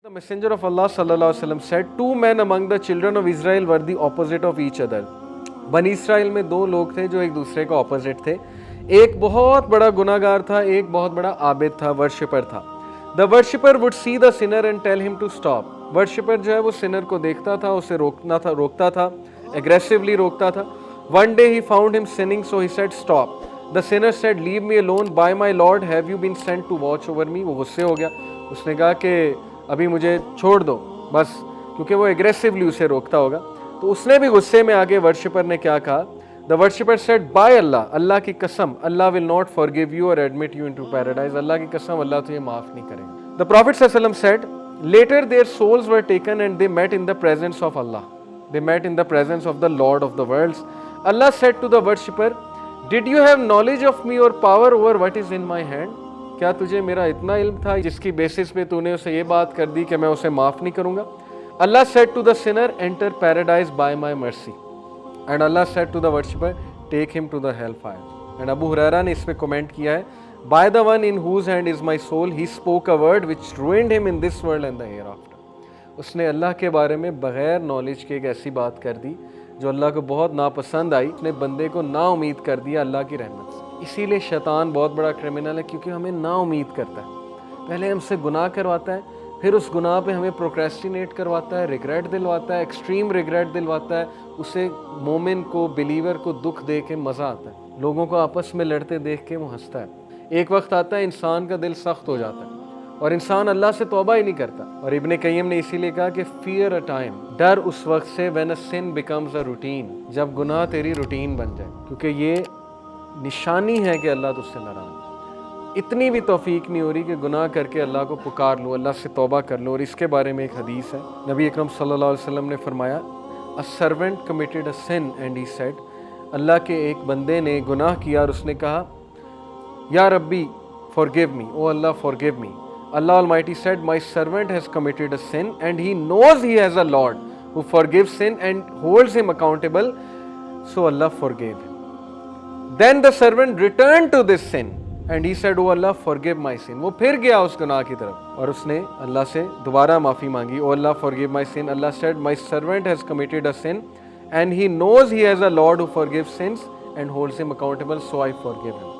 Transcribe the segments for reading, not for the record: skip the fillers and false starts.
The messenger of Allah sallallahu alaihi wasallam said, two men among the children of Israel were the opposite of each other. बनी Israel में दो लोग थे जो एक दूसरे का ऑपोजिट थे. एक बहुत बड़ा गुनाहगार था, एक बहुत बड़ा आबिद था, वर्शिपर था. The worshipper would see the sinner and tell him to stop. Worshipper जो है वो सिनर को देखता था, उसे रोकता था, एग्रेसिवली रोकता था. One day he found him sinning, so he said stop. The sinner said leave me alone, by my lord have you been sent to watch over me. वो गुस्से हो गया. उसने कहा कि अभी मुझे छोड़ दो बस, क्योंकि वो एग्रेसिवली उसे रोकता होगा. तो उसने भी गुस्से में आगे वर्शिपर ने क्या कहा, द वर्शिपर सेड बाय अल्लाह, अल्लाह की कसम, अल्लाह विल नॉट फॉरगिव यू और एडमिट यू इनटू पैराडाइज. अल्लाह की कसम, अल्लाह तुझे माफ नहीं करेगा. द प्रॉफिट सल्लल्लाहु अलैहि वसल्लम said later their souls were taken and they met in the presence of Allah. They met in the presence of the lord of the worlds. Allah said to the worshipper, did you have knowledge of me or power over what is in my hand. क्या तुझे मेरा इतना इल्म था जिसकी basis पे तूने उसे ये बात कर दी कि मैं उसे माफ नहीं करूंगा. Allah said to the sinner, enter paradise by my mercy. And Allah said to the worshipper, take him to the hellfire. And Abu Huraira ने इस पे कमेंट किया है, by the one in whose hand is my soul, he spoke a word which ruined him in this world and the hereafter. उसने अल्लाह के बारे में बगैर नॉलेज के एक ऐसी बात कर दी जो अल्लाह को बहुत नापसंद आई. उसने बंदे को ना उम्मीद कर दिया अल्लाह की रहमत से. इसीलिए शैतान बहुत बड़ा क्रिमिनल है, क्योंकि हमें ना उम्मीद करता है. पहले हमसे गुनाह करवाता है, फिर उस गुनाह पे हमें प्रोक्रेस्टिनेट करवाता है, रिग्रेट दिलवाता है, एक्सट्रीम रिग्रेट दिलवाता है. उसे मोमिन को, बिलीवर को दुख दे के मज़ा आता है. लोगों को आपस में लड़ते देख के वो हंसता है. एक वक्त आता है इंसान का दिल सख्त हो जाता है और इंसान अल्लाह से तौबा ही नहीं करता. और इब्ने कय्यम ने इसीलिए कहा कि फियर अ टाइम, डर उस वक्त से when a sin becomes a routine, जब गुनाह तेरी रूटीन बन जाए, क्योंकि ये निशानी है कि अल्लाह तुझसे नाराज़. इतनी भी तौफीक नहीं हो रही कि गुनाह करके अल्लाह को पुकार लूँ, अल्लाह से तौबा कर लूँ. और इसके बारे में एक हदीस है, नबी अकरम सल्लल्लाहु अलैहि वसल्लम ने फरमाया, a servant committed a sin and he said, अल्लाह के एक बंदे ने गुनाह किया और उसने कहा, या रब्बी forgive me, O Allah forgive me. Allah almighty said, my servant has committed a sin and he knows he has a lord who forgives sin and holds him accountable, so Allah forgive him. Then the servant return to this sin and he said, O Allah forgive my sin. वो फिर गया उस गुनाह की तरफ और उसने अल्लाह से दोबारा माफ़ी मांगी, O Allah forgive my sin. Allah said, my servant has committed a sin and he knows he has a lord who forgives sins and holds him accountable, so I forgive him.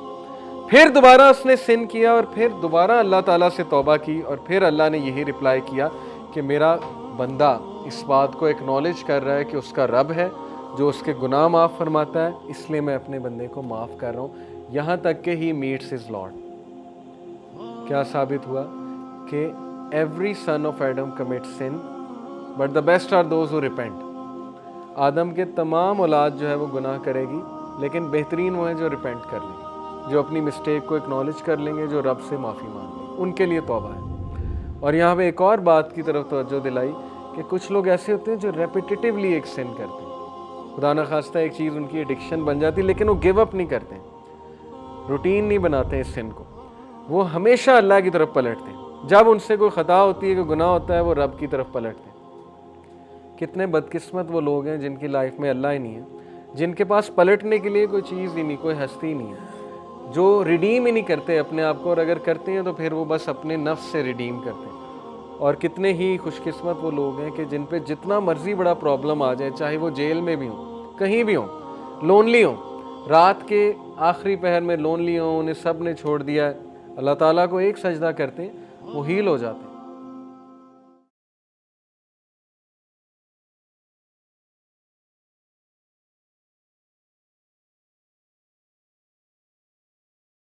फिर दोबारा उसने सिन किया और फिर दोबारा अल्लाह ताला से तौबा की और फिर अल्लाह ने यही रिप्लाई किया कि मेरा बंदा इस बात को एक्नॉलेज कर रहा है कि उसका रब है जो उसके गुनाह माफ़ फरमाता है, इसलिए मैं अपने बंदे को माफ़ कर रहा हूँ. यहाँ तक कि ही मीट्स हिज लॉर्ड. क्या साबित हुआ कि every son of Adam commit sin but the best are those who repent. आदम के तमाम औलाद जो है वो गुनाह करेगी, लेकिन बेहतरीन वो हैं जो रिपेंट कर लेंगे, जो अपनी मिस्टेक को एक्नॉलेज कर लेंगे, जो रब से माफ़ी मांग लेंगे, उनके लिए तौबा है. और यहाँ पे एक और बात की तरफ तवज्जो दिलाई कि कुछ लोग ऐसे होते हैं जो रेपिटेटिवली एक सिन करते हैं. खुदा न खास्ता एक चीज़ उनकी एडिक्शन बन जाती है, लेकिन वो गिव अप नहीं करते, रूटीन नहीं बनाते इस सिन को, वो हमेशा अल्लाह की तरफ पलटते हैं. जब उनसे कोई ख़ता होती है, कोई गुनाह होता है, वो रब की तरफ पलटते हैं. कितने बदकिस्मत वो लोग हैं जिनकी लाइफ में अल्लाह ही नहीं है, जिनके पास पलटने के लिए कोई चीज़ ही नहीं, कोई हस्ती ही नहीं है, जो रिडीम ही नहीं करते अपने आप को, और अगर करते हैं तो फिर वो बस अपने नफ्स से रिडीम करते हैं. और कितने ही खुशकिस्मत वो लोग हैं कि जिन पे जितना मर्जी बड़ा प्रॉब्लम आ जाए, चाहे वो जेल में भी हों, कहीं भी हों, लोनली हों, रात के आखिरी पहर में लोनली हों, उन्हें सब ने छोड़ दिया है, अल्लाह ताला को एक सजदा करते हैं, वो हील हो जाते हैं.